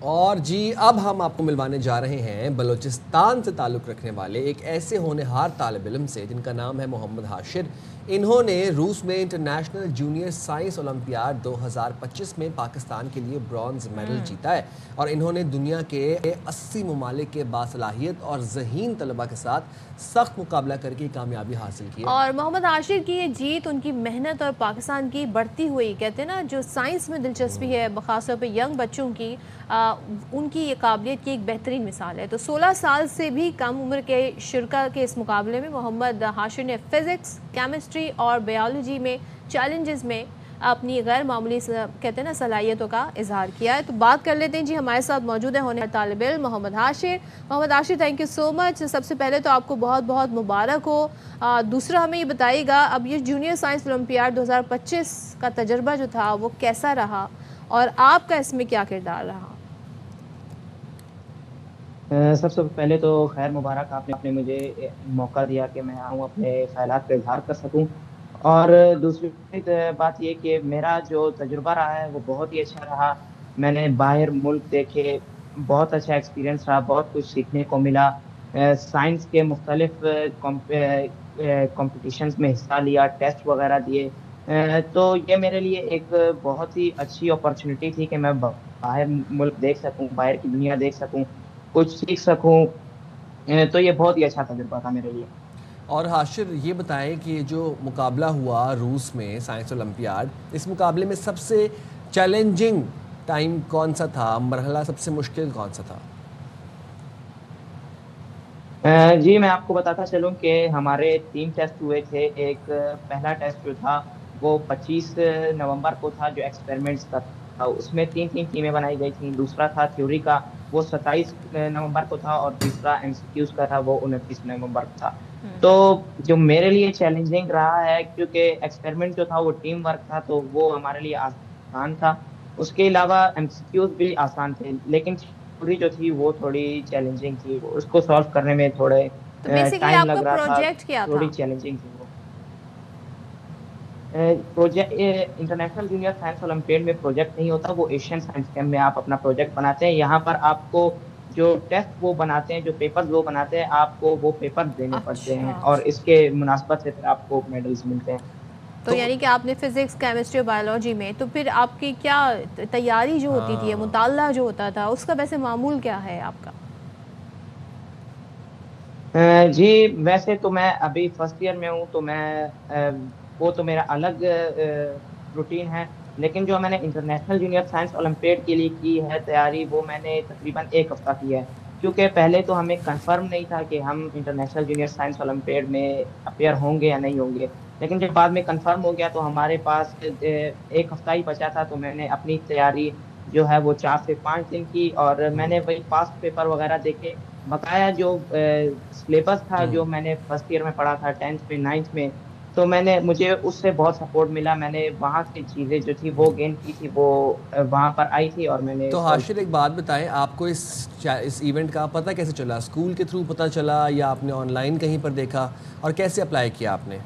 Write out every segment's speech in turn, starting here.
और जी अब हम आपको मिलवाने जा रहे हैं बलूचिस्तान से ताल्लुक़ रखने वाले एक ऐसे होनहार तालिब इल्म से जिनका नाम है मोहम्मद हाशिर। इन्होंने रूस में इंटरनेशनल जूनियर साइंस ओलंपियाड 2025 में पाकिस्तान के लिए ब्रॉन्ज मेडल जीता है और इन्होंने दुनिया के 80 ममालिक के बासलाहियत और ज़हीन तलबा के साथ सख्त मुकाबला करके कामयाबी हासिल की है। और मोहम्मद हाशिर की ये जीत उनकी मेहनत और पाकिस्तान की बढ़ती हुई, कहते हैं ना, जो साइंस में दिलचस्पी है, ख़ासतौर पे यंग बच्चों की, उनकी ये काबिलियत की एक बेहतरीन मिसाल है। तो 16 साल से भी कम उम्र के शुरा के इस मुकाबले में मोहम्मद हाशिर ने फ़िज़िक्स, केमिस्ट्री और बायोलॉजी में चैलेंजेस में अपनी गैर मामूली, कहते हैं ना, सलाहियतों का इजहार किया है। तो बात कर लेते हैं जी, हमारे साथ मौजूद है होने तालिब इल्म Mohammad Hashir. Mohammad Hashir, thank you so much. सबसे पहले तो आपको बहुत बहुत मुबारक हो। दूसरा, हमें ये बताइएगा, अब ये जूनियर साइंस ओलंपियाड 2025 का तजर्बा जो था वो कैसा रहा और आपका इसमें क्या किरदार रहा? सबसे पहले तो खैर मुबारक, आपने मुझे मौका दिया कि मैं आऊँ अपने ख्यालात का इजहार कर सकूँ। और दूसरी बात ये कि मेरा जो तजुर्बा रहा है वो बहुत ही अच्छा रहा। मैंने बाहर मुल्क देखे, बहुत अच्छा एक्सपीरियंस रहा, बहुत कुछ सीखने को मिला। साइंस के मुख्तलिफ कॉम्पिटिशन्स में हिस्सा लिया, टेस्ट वगैरह दिए। तो ये मेरे लिए एक बहुत ही अच्छी अपॉर्चुनिटी थी कि मैं बाहर मुल्क देख सकूँ, बाहर की दुनिया देख सकूँ, कुछ सीख सकूँ। तो ये बहुत ही अच्छा तजुर्बा था मेरे लिए। और हाशिर, ये बताएं कि ये जो मुकाबला हुआ रूस में साइंस ओलंपियाड, इस मुकाबले में सबसे चैलेंजिंग टाइम कौन सा था, मरहला सबसे मुश्किल कौन सा था? जी, मैं आपको बताता चलूँ कि हमारे 3 टेस्ट हुए थे। एक पहला टेस्ट जो था वो 25 नवंबर को था, जो एक्सपेरिमेंट्स का था। उसमें 3-3 टीमें बनाई गई थीं। दूसरा था थ्योरी का, वो 27 नवंबर को था, और तीसरा एमसीक्यूज़ का था, वो 29 नवंबर को था। तो जो मेरे लिए चैलेंजिंग रहा है, क्योंकि एक्सपेरिमेंट जो था वो टीम वर्क था, तो वो हमारे लिए आसान था। उसके अलावा एमसीक्यूज़ भी आसान थे, लेकिन थ्योरी जो थी वो थोड़ी चैलेंजिंग थी। उसको सॉल्व करने में थोड़े तो बेसिकली टाइम आपका लग रहा था, प्रोजेक्ट क्या थोड़ी था? चैलेंजिंग थी वो। Project international junior science olympiad में प्रोजेक्ट नहीं होता, वो एशियन साइंस कैम्प में आप अपना प्रोजेक्ट बनाते हैं। यहाँ पर आपको जो टेस्ट वो बनाते हैं, जो पेपर्स वो बनाते हैं, आपको वो पेपर देने पड़ते अच्छा, हैं, और इसके मुनासबत से फिर आपको मेडल्स मिलते हैं। तो तो यानी कि आपने फिजिक्स, केमिस्ट्री और बायोलॉजी में, तो फिर आपकी क्या तैयारी जो होती थी, हाँ, मुताला जो होता था, उसका वैसे मामूल क्या है आपका? जी, वैसे तो मैं अभी फर्स्ट ईयर में हूँ, तो मैं वो तो मेरा अलग रूटीन है। लेकिन जो मैंने इंटरनेशनल जूनियर साइंस ओलंपियाड के लिए की है तैयारी, वो मैंने तकरीबन 1 हफ्ता की है। क्योंकि पहले तो हमें कंफर्म नहीं था कि हम इंटरनेशनल जूनियर साइंस ओलंपियाड में अपीयर होंगे या नहीं होंगे। लेकिन जब बाद में कंफर्म हो गया, तो हमारे पास 1 हफ्ता ही बचा था, तो मैंने अपनी तैयारी जो है वो 4 से 5 दिन की, और मैंने वही पास्ट पेपर वगैरह देखे। बकाया जो सिलेबस था, जो मैंने फर्स्ट ईयर में पढ़ा था, 10th में, 9th में, तो मैंने मुझे उससे बहुत सपोर्ट मिला। मैंने वहाँ की चीज़ें जो थी वो गेन की थी, वो वहाँ पर आई थी, और मैंने तो सॉल्व हाशिर, की एक थी। बात बताएं, आपको इस इवेंट का पता कैसे चला? स्कूल के थ्रू पता चला या आपने ऑनलाइन कहीं पर देखा, और कैसे अप्लाई किया आपने?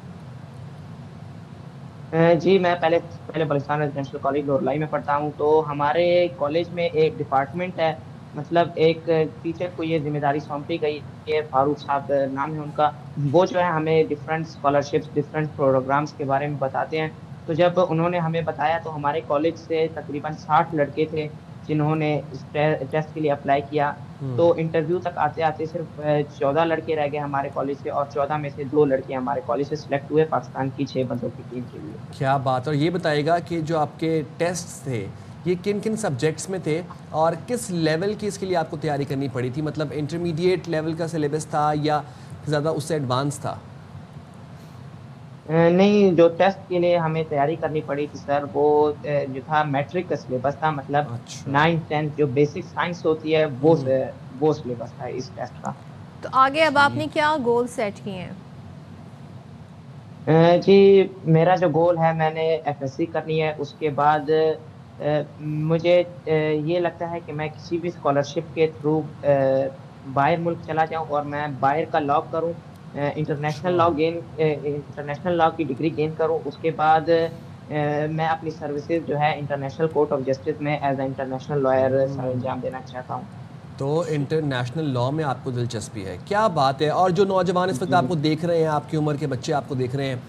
जी, मैं पहले पहले बलुचिस्तान रेजिडेंशियल कॉलेज लोरलाई में पढ़ता हूँ। तो हमारे कॉलेज में एक डिपार्टमेंट है, मतलब एक टीचर को ये जिम्मेदारी सौंपी गई है, फारूक साहब नाम है उनका। वो जो है हमें डिफरेंट स्कॉलरशिप्स, डिफरेंट प्रोग्राम्स के बारे में बताते हैं। तो जब उन्होंने हमें बताया, तो हमारे कॉलेज से तकरीबन 60 लड़के थे जिन्होंने इस टेस्ट के लिए अप्लाई किया। तो इंटरव्यू तक आते आते सिर्फ 14 लड़के रह गए हमारे कॉलेज से, और 14 में से 2 लड़के हमारे कॉलेज से सिलेक्ट हुए पाकिस्तान की 6 बंदों की टीम के लिए। क्या बात! और ये बताइएगा कि जो आपके टेस्ट थे, ये किन किन सब्जेक्ट्स में थे और किस लेवल की इसके लिए आपको तैयारी करनी पड़ी थी? मतलब इंटरमीडिएट लेवल का सिलेबस था या ज़्यादा उससे एडवांस था? नहीं, जो टेस्ट के लिए हमें तैयारी करनी पड़ी थी सर, वो जो था मैट्रिक का सिलेबस था, मतलब अच्छा। 9th 10th जो बेसिक साइंस होती है, वो सिलेबस था इस टेस्ट का। तो आगे अब ठीक। आपने क्या गोल सेट किए हैं? जी, मेरा जो गोल है, मैंने एफएससी करनी है। उसके बाद मुझे ये लगता है कि मैं किसी भी स्कॉलरशिप के थ्रू बाहर मुल्क चला जाऊं, और मैं बाहर का लॉ करूं, अच्छा। इंटरनेशनल लॉ की डिग्री गेन करूं। उसके बाद मैं अपनी सर्विसेज जो है इंटरनेशनल कोर्ट ऑफ जस्टिस में as a international lawyer sir अंजाम देना चाहता हूँ। तो इंटरनेशनल लॉ में आपको दिलचस्पी है, क्या बात है। और जो नौजवान इस वक्त आपको देख रहे हैं, आपकी उम्र के बच्चे आपको देख रहे हैं,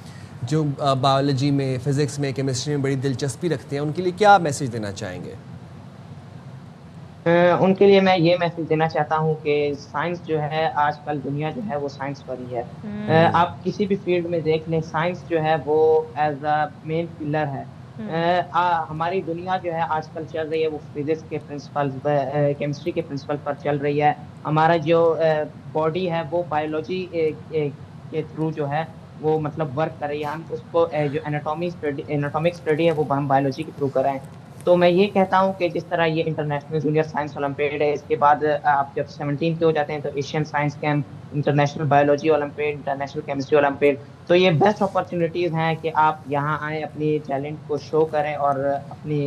जो बायोलॉजी में, फिज़िक्स में, केमिस्ट्री में बड़ी दिलचस्पी रखते हैं, उनके लिए क्या मैसेज देना चाहेंगे? उनके लिए मैं ये मैसेज देना चाहता हूँ कि साइंस जो है, आजकल दुनिया जो है वो साइंस पर ही है। आप किसी भी फील्ड में देख लें, साइंस जो है वो एज अ मेन पिलर है। हमारी दुनिया जो है आजकल चल रही है वो फिजिक्स के प्रिंसिपल, केमिस्ट्री के प्रिंसिपल पर चल रही है। हमारा जो बॉडी है वो बायोलॉजी के थ्रू जो है वो मतलब वर्क कर रही है। हम उसको जो एनाटॉमिक स्टडी है वो हम बायोलॉजी के थ्रू कर रहे हैं। तो मैं ये कहता हूँ कि जिस तरह ये इंटरनेशनल जूनियर साइंस ओलंपियाड है, इसके बाद आप जब 17 के हो जाते हैं तो Asian science camp, international biology olympiad, international chemistry olympiad, तो ये बेस्ट अपॉर्चुनिटीज़ हैं कि आप यहाँ आएँ, अपनी टैलेंट को शो करें और अपनी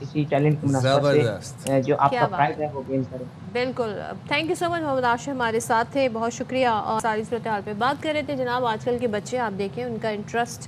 इसी टैलेंट की मुनासबत ज़बरदस्त। से जो आपका क्या बात प्राइज़ है वो गेन करें। बिल्कुल। Thank you so much Mohammad Ashir हमारे साथ थे, बहुत शुक्रिया। और सारी सूरत हाल पे बात कर रहे थे जनाब। आजकल के बच्चे आप देखें, उनका इंटरेस्ट